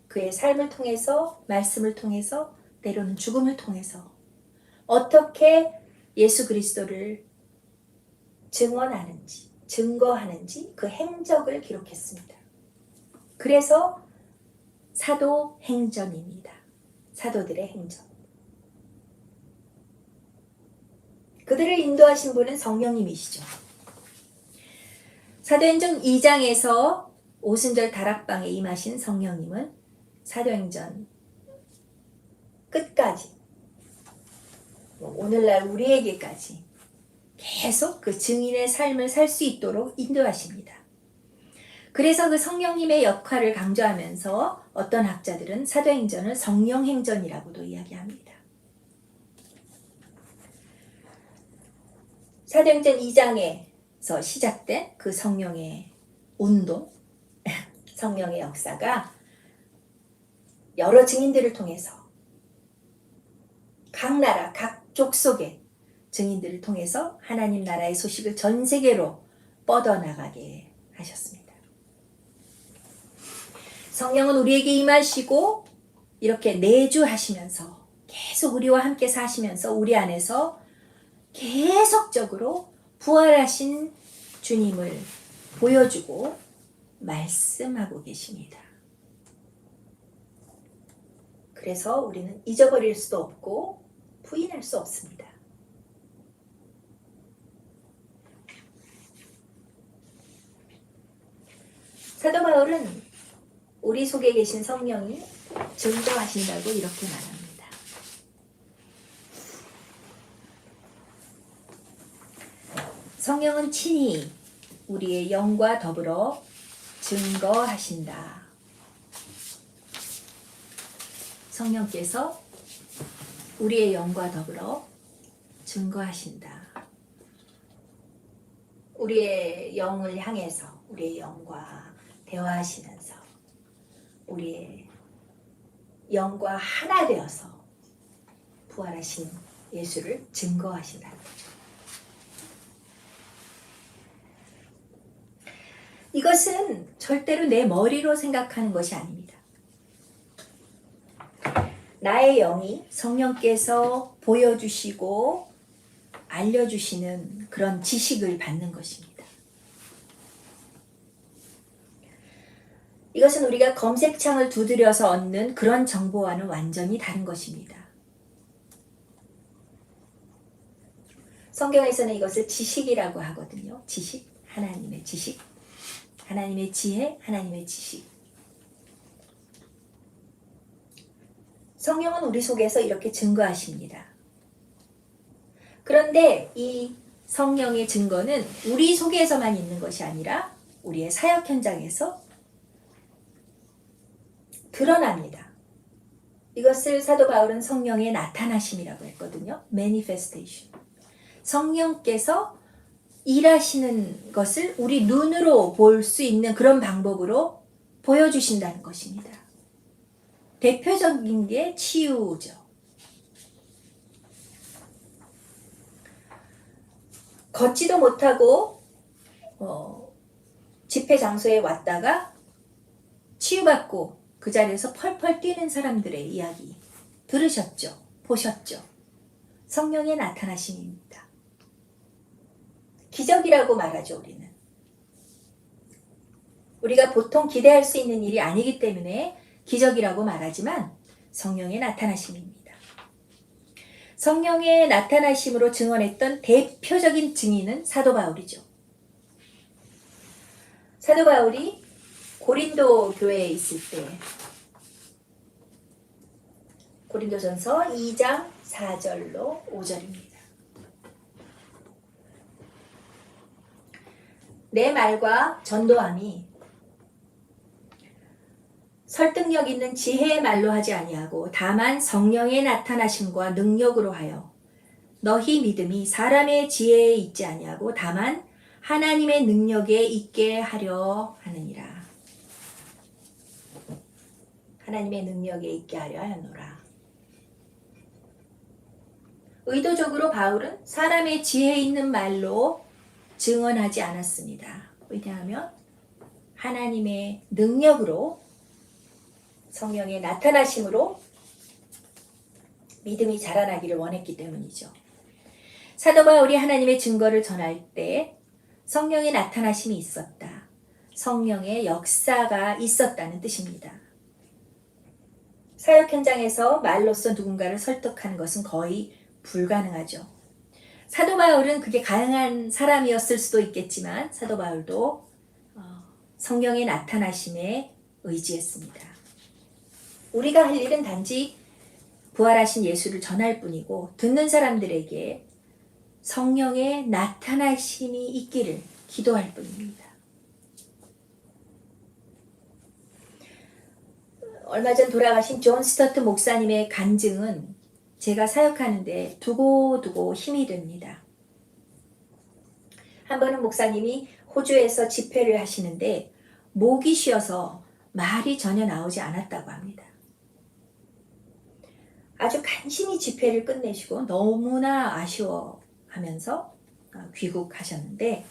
[SPEAKER 1] 그의 삶을 통해서, 말씀을 통해서, 때로는 죽음을 통해서 어떻게 예수 그리스도를 증언하는지, 증거하는지 그 행적을 기록했습니다. 그래서 사도행전입니다. 사도들의 행전. 그들을 인도하신 분은 성령님이시죠. 사도행전 2장에서 오순절 다락방에 임하신 성령님은 사도행전 끝까지, 오늘날 우리에게까지 계속 그 증인의 삶을 살 수 있도록 인도하십니다. 그래서 그 성령님의 역할을 강조하면서 어떤 학자들은 사도행전을 성령행전이라고도 이야기합니다. 사도행전 2장에서 시작된 그 성령의 운동, 성령의 역사가 여러 증인들을 통해서 각 나라, 각 족속의 증인들을 통해서 하나님 나라의 소식을 전 세계로 뻗어나가게 하셨습니다. 성령은 우리에게 임하시고 이렇게 내주하시면서 계속 우리와 함께 사시면서 우리 안에서 계속적으로 부활하신 주님을 보여주고 말씀하고 계십니다. 그래서 우리는 잊어버릴 수도 없고 부인할 수 없습니다. 사도 바울은 우리 속에 계신 성령이 증거하신다고 이렇게 말합니다. 성령은 친히 우리의 영과 더불어 증거하신다. 성령께서 우리의 영과 더불어 증거하신다. 우리의 영을 향해서 우리의 영과 대화하시면서 우리의 영과 하나 되어서 부활하신 예수를 증거하신다는 거죠. 이것은 절대로 내 머리로 생각하는 것이 아닙니다. 나의 영이 성령께서 보여주시고 알려주시는 그런 지식을 받는 것입니다. 이것은 우리가 검색창을 두드려서 얻는 그런 정보와는 완전히 다른 것입니다. 성경에서는 이것을 지식이라고 하거든요. 지식, 하나님의 지식, 하나님의 지혜, 하나님의 지식. 성령은 우리 속에서 이렇게 증거하십니다. 그런데 이 성령의 증거는 우리 속에서만 있는 것이 아니라 우리의 사역 현장에서 드러납니다. 이것을 사도 바울은 성령의 나타나심이라고 했거든요. manifestation. 성령께서 일하시는 것을 우리 눈으로 볼 수 있는 그런 방법으로 보여주신다는 것입니다. 대표적인 게 치유죠. 걷지도 못하고 집회 장소에 왔다가 치유받고 그 자리에서 펄펄 뛰는 사람들의 이야기 들으셨죠? 보셨죠? 성령의 나타나심입니다. 기적이라고 말하죠, 우리는. 우리가 보통 기대할 수 있는 일이 아니기 때문에 기적이라고 말하지만 성령의 나타나심입니다. 성령의 나타나심으로 증언했던 대표적인 증인은 사도 바울이죠. 사도 바울이 고린도 교회에 있을 때 고린도전서 2장 4절로 5절입니다. 내 말과 전도함이 설득력 있는 지혜의 말로 하지 아니하고 다만 성령의 나타나심과 능력으로 하여 너희 믿음이 사람의 지혜에 있지 아니하고 다만 하나님의 능력에 있게 하려 하느니라. 하나님의 능력에 있게 하려 하노라. 의도적으로 바울은 사람의 지혜 있는 말로 증언하지 않았습니다. 왜냐하면 하나님의 능력으로 성령의 나타나심으로 믿음이 자라나기를 원했기 때문이죠. 사도 바울이 하나님의 증거를 전할 때 성령의 나타나심이 있었다. 성령의 역사가 있었다는 뜻입니다. 사역 현장에서 말로써 누군가를 설득하는 것은 거의 불가능하죠. 사도 바울은 그게 가능한 사람이었을 수도 있겠지만 사도 바울도 성령의 나타나심에 의지했습니다. 우리가 할 일은 단지 부활하신 예수를 전할 뿐이고 듣는 사람들에게 성령의 나타나심이 있기를 기도할 뿐입니다. 얼마 전 돌아가신 존 스터트 목사님의 간증은 제가 사역하는데 두고두고 힘이 됩니다. 한 번은 목사님이 호주에서 집회를 하시는데 목이 쉬어서 말이 전혀 나오지 않았다고 합니다. 아주 간신히 집회를 끝내시고 너무나 아쉬워하면서 귀국하셨는데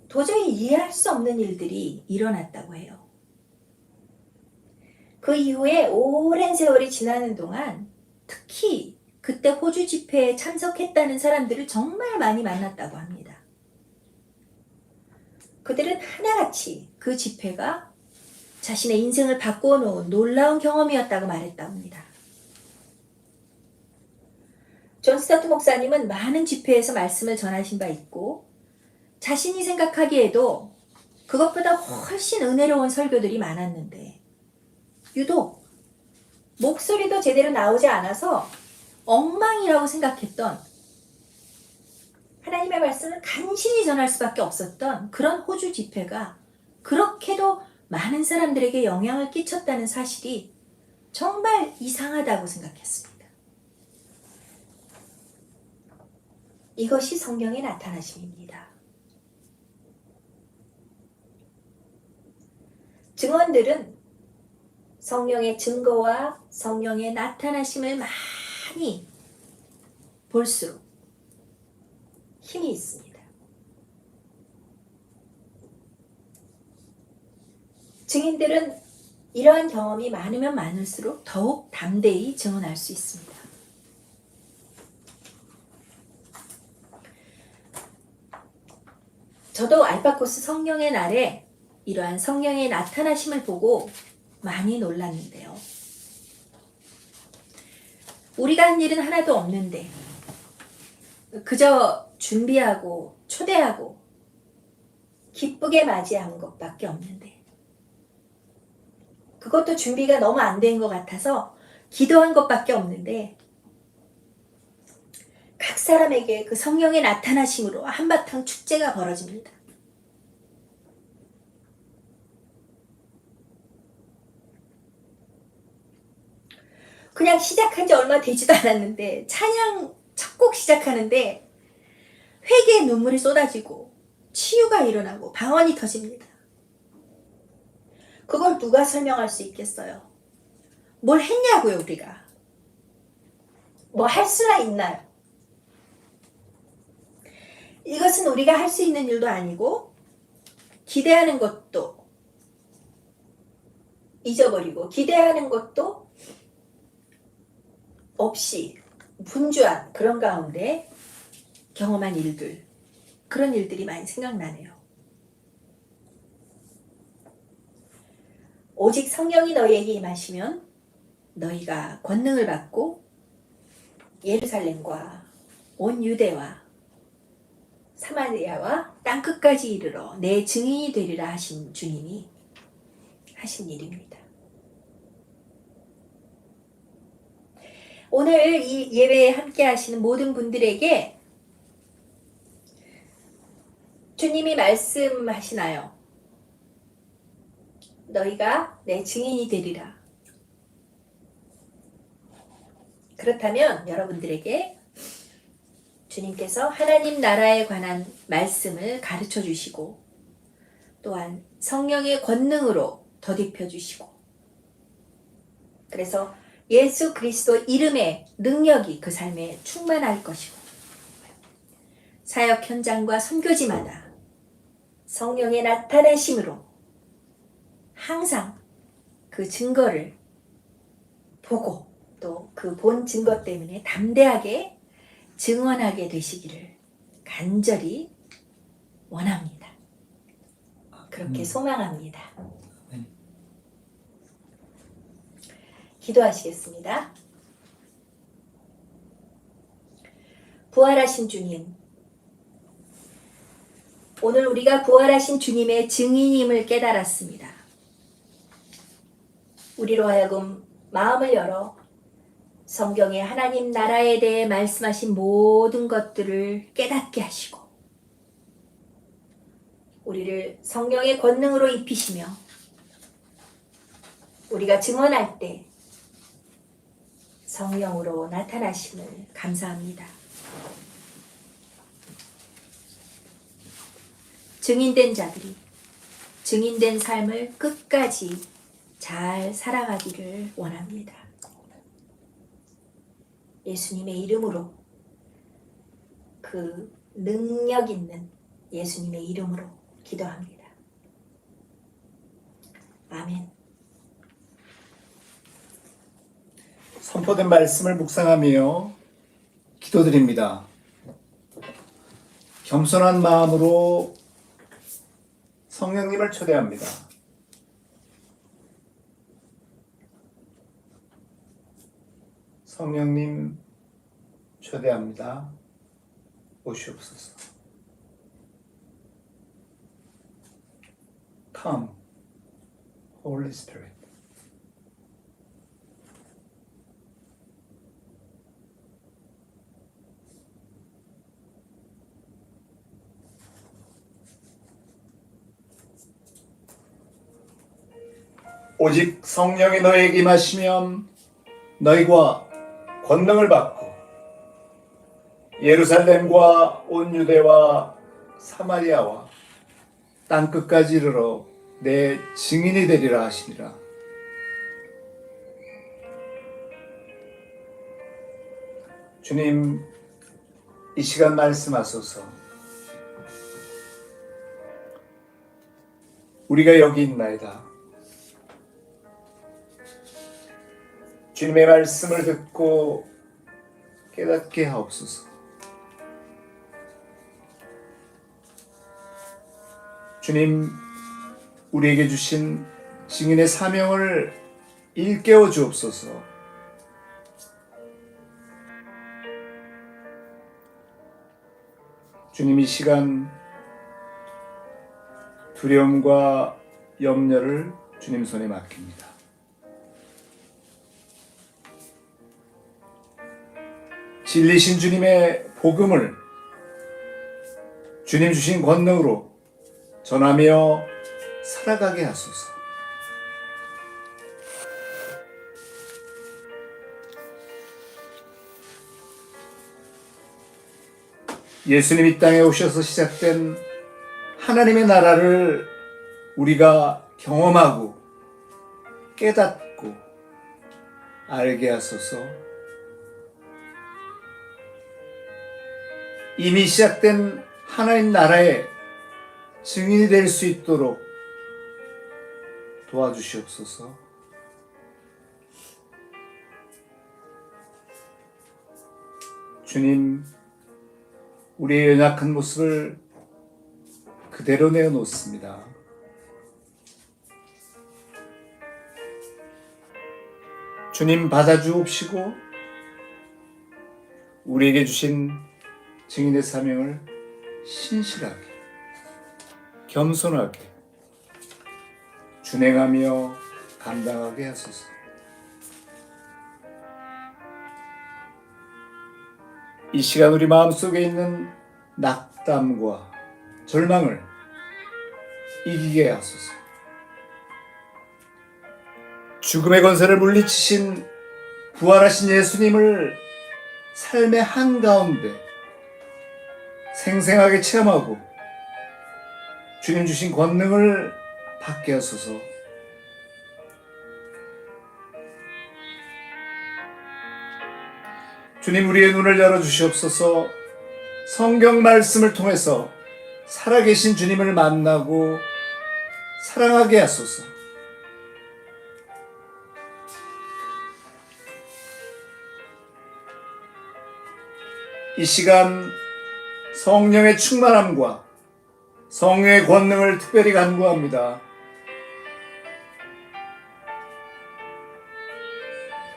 [SPEAKER 1] 도저히 이해할 수 없는 일들이 일어났다고 해요. 그 이후에 오랜 세월이 지나는 동안 특히 그때 호주 집회에 참석했다는 사람들을 정말 많이 만났다고 합니다. 그들은 하나같이 그 집회가 자신의 인생을 바꾸어 놓은 놀라운 경험이었다고 말했다고 합니다. 존 스타트 목사님은 많은 집회에서 말씀을 전하신 바 있고 자신이 생각하기에도 그것보다 훨씬 은혜로운 설교들이 많았는데 유독 목소리도 제대로 나오지 않아서 엉망이라고 생각했던 하나님의 말씀을 간신히 전할 수밖에 없었던 그런 호주 집회가 그렇게도 많은 사람들에게 영향을 끼쳤다는 사실이 정말 이상하다고 생각했습니다. 이것이 성령의 나타나심입니다. 증언들은 성령의 증거와 성령의 나타나심을 많이 볼수록 힘이 있습니다. 증인들은 이러한 경험이 많으면 많을수록 더욱 담대히 증언할 수 있습니다. 저도 알바코스 성령의 날에 이러한 성령의 나타나심을 보고 많이 놀랐는데요. 우리가 한 일은 하나도 없는데 그저 준비하고 초대하고 기쁘게 맞이한 것밖에 없는데 그것도 준비가 너무 안 된 것 같아서 기도한 것밖에 없는데 각 사람에게 그 성령의 나타나심으로 한바탕 축제가 벌어집니다. 그냥 시작한 지 얼마 되지도 않았는데 찬양 첫 곡 시작하는데 회개의 눈물이 쏟아지고 치유가 일어나고 방언이 터집니다. 그걸 누가 설명할 수 있겠어요? 뭘 했냐고요, 우리가. 뭐 할 수나 있나요? 이것은 우리가 할 수 있는 일도 아니고 기대하는 것도 잊어버리고 기대하는 것도 없이 분주한 그런 가운데 경험한 일들, 그런 일들이 많이 생각나네요. 오직 성령이 너희에게 임하시면 너희가 권능을 받고 예루살렘과 온 유대와 사마리아와 땅끝까지 이르러 내 증인이 되리라 하신 주님이 하신 일입니다. 오늘 이 예배에 함께 하시는 모든 분들에게 주님이 말씀하시나요? 너희가 내 증인이 되리라. 그렇다면 여러분들에게 주님께서 하나님 나라에 관한 말씀을 가르쳐 주시고 또한 성령의 권능으로 덧입혀 주시고 그래서 예수 그리스도 이름의 능력이 그 삶에 충만할 것이고 사역 현장과 선교지마다 성령의 나타내심으로 항상 그 증거를 보고 또 그 본 증거 때문에 담대하게 증언하게 되시기를 간절히 원합니다. 그렇게 소망합니다. 기도하시겠습니다. 부활하신 주님, 오늘 우리가 부활하신 주님의 증인임을 깨달았습니다. 우리로 하여금 마음을 열어 성경의 하나님 나라에 대해 말씀하신 모든 것들을 깨닫게 하시고 우리를 성령의 권능으로 입히시며 우리가 증언할 때 성령으로 나타나심을 감사합니다. 증인된 자들이 증인된 삶을 끝까지 잘 살아가기를 원합니다. 예수님의 이름으로 그 능력 있는 예수님의 이름으로 기도합니다. 아멘.
[SPEAKER 2] 선포된 말씀을 묵상하며 기도드립니다. 겸손한 마음으로 성령님을 초대합니다. 성령님 초대합니다. 오시옵소서. Come, Holy Spirit. 오직 성령이 너에게 임하시면 너희가 권능을 받고 예루살렘과 온 유대와 사마리아와 땅끝까지 이르러 내 증인이 되리라 하시니라. 주님, 이 시간 말씀하소서. 우리가 여기 있나이다. 주님의 말씀을 듣고 깨닫게 하옵소서. 주님, 우리에게 주신 증인의 사명을 일깨워 주옵소서. 주님, 이 시간 두려움과 염려를 주님 손에 맡깁니다. 진리신 주님의 복음을 주님 주신 권능으로 전하며 살아가게 하소서. 예수님 이 땅에 오셔서 시작된 하나님의 나라를 우리가 경험하고 깨닫고 알게 하소서. 이미 시작된 하나님 나라의 증인이 될 수 있도록 도와주시옵소서. 주님, 우리의 연약한 모습을 그대로 내어놓습니다. 주님 받아주옵시고 우리에게 주신 증인의 사명을 신실하게, 겸손하게 준행하며 감당하게 하소서. 이 시간 우리 마음속에 있는 낙담과 절망을 이기게 하소서. 죽음의 권세를 물리치신 부활하신 예수님을 삶의 한가운데 생생하게 체험하고 주님 주신 권능을 받게 하소서. 주님, 우리의 눈을 열어주시옵소서. 성경 말씀을 통해서 살아계신 주님을 만나고 사랑하게 하소서. 이 시간 성령의 충만함과 성령의 권능을 특별히 간구합니다.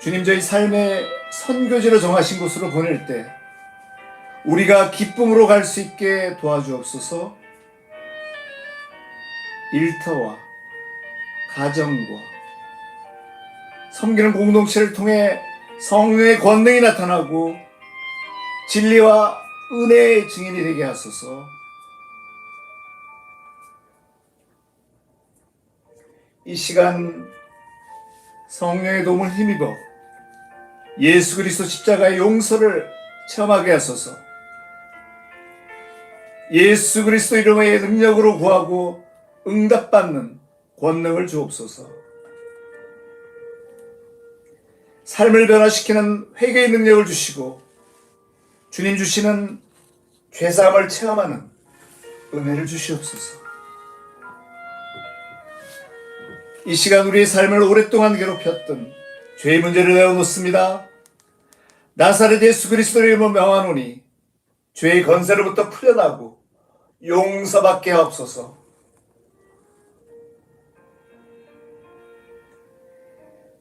[SPEAKER 2] 주님, 저희 삶의 선교지로 정하신 곳으로 보낼 때 우리가 기쁨으로 갈 수 있게 도와주옵소서. 일터와 가정과 섬기는 공동체를 통해 성령의 권능이 나타나고 진리와 은혜의 증인이 되게 하소서. 이 시간 성령의 도움을 힘입어 예수 그리스도 십자가의 용서를 체험하게 하소서. 예수 그리스도 이름의 능력으로 구하고 응답받는 권능을 주옵소서. 삶을 변화시키는 회개의 능력을 주시고 주님 주시는 죄사함을 체험하는 은혜를 주시옵소서. 이 시간 우리의 삶을 오랫동안 괴롭혔던 죄의 문제를 내어놓습니다. 나사렛 예수 그리스도의 이름으로 명하노니 죄의 건세로부터 풀려나고 용서받게 하옵소서.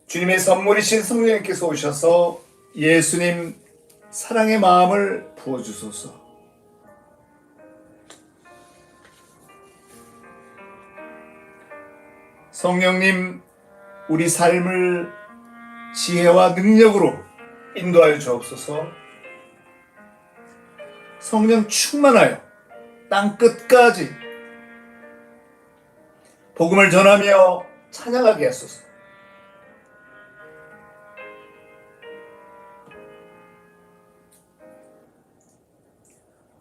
[SPEAKER 2] 주님의 선물이신 성령님께서 오셔서 예수님 사랑의 마음을 부어주소서. 성령님, 우리 삶을 지혜와 능력으로 인도하여 주옵소서. 성령 충만하여 땅 끝까지 복음을 전하며 찬양하게 하소서.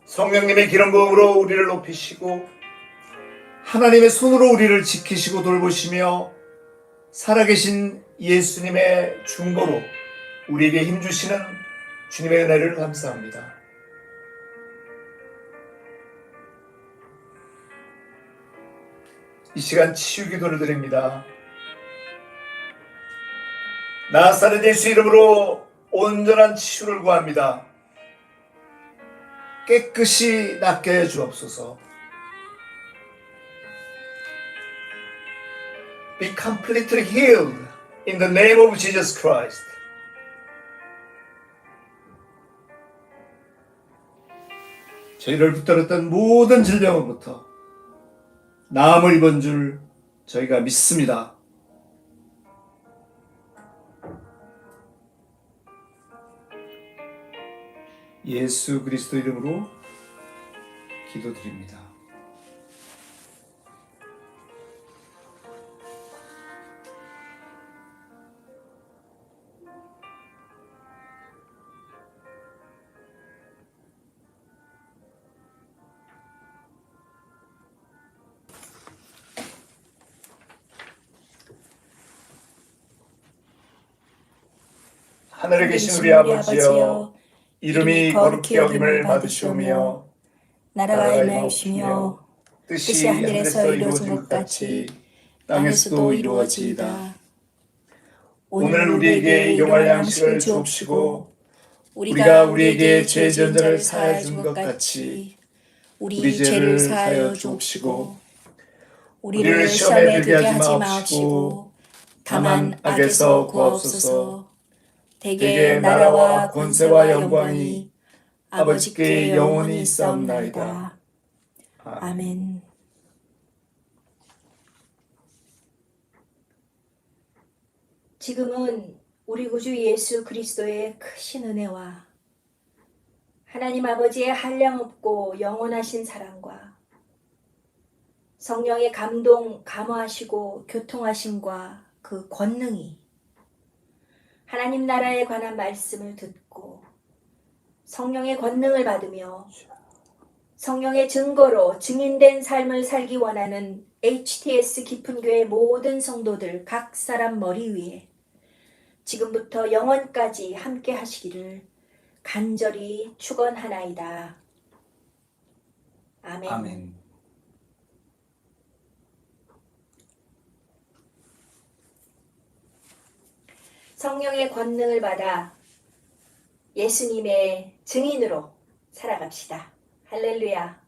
[SPEAKER 2] 성령님의 기름 부음으로 우리를 높이시고 하나님의 손으로 우리를 지키시고 돌보시며 살아계신 예수님의 중보로 우리에게 힘주시는 주님의 은혜를 감사합니다. 이 시간 치유 기도를 드립니다. 나사렛 예수 이름으로 온전한 치유를 구합니다. 깨끗이 낫게 해 주옵소서. Be completely healed in the name of Jesus Christ. 저희를 붙들었던 모든 질병으로부터 나음을 입은 줄 저희가 믿습니다. 예수 그리스도 이름으로 기도드립니다. 하늘에 계신 우리 아버지여, 이름이 거룩히 여김을 받으시오며
[SPEAKER 1] 나라가 임하시며 뜻이 하늘에서 이루어진 것 같이 땅에서도 이루어지이다.
[SPEAKER 2] 오늘 우리에게 일용할 양식을 주옵시고 우리가 우리에게 죄 지은 자를 사하여 준 것 같이 우리 죄를 사하여 주옵시고 우리를 시험에 들게 하지 마옵시고 다만 악에서 구하옵소서. 대개 나라와 권세와 영광이 아버지께 영원히 있사옵나이다.
[SPEAKER 1] 아멘. 지금은 우리 구주 예수 그리스도의 크신 은혜와 하나님 아버지의 한량없고 영원하신 사랑과 성령의 감동, 감화하시고 교통하심과 그 권능이 하나님 나라에 관한 말씀을 듣고 성령의 권능을 받으며 성령의 증거로 증인된 삶을 살기 원하는 HTS 깊은 교회 모든 성도들 각 사람 머리 위에 지금부터 영원까지 함께 하시기를 간절히 축원하나이다. 아멘.
[SPEAKER 3] 아멘.
[SPEAKER 1] 성령의 권능을 받아 예수님의 증인으로 살아갑시다. 할렐루야.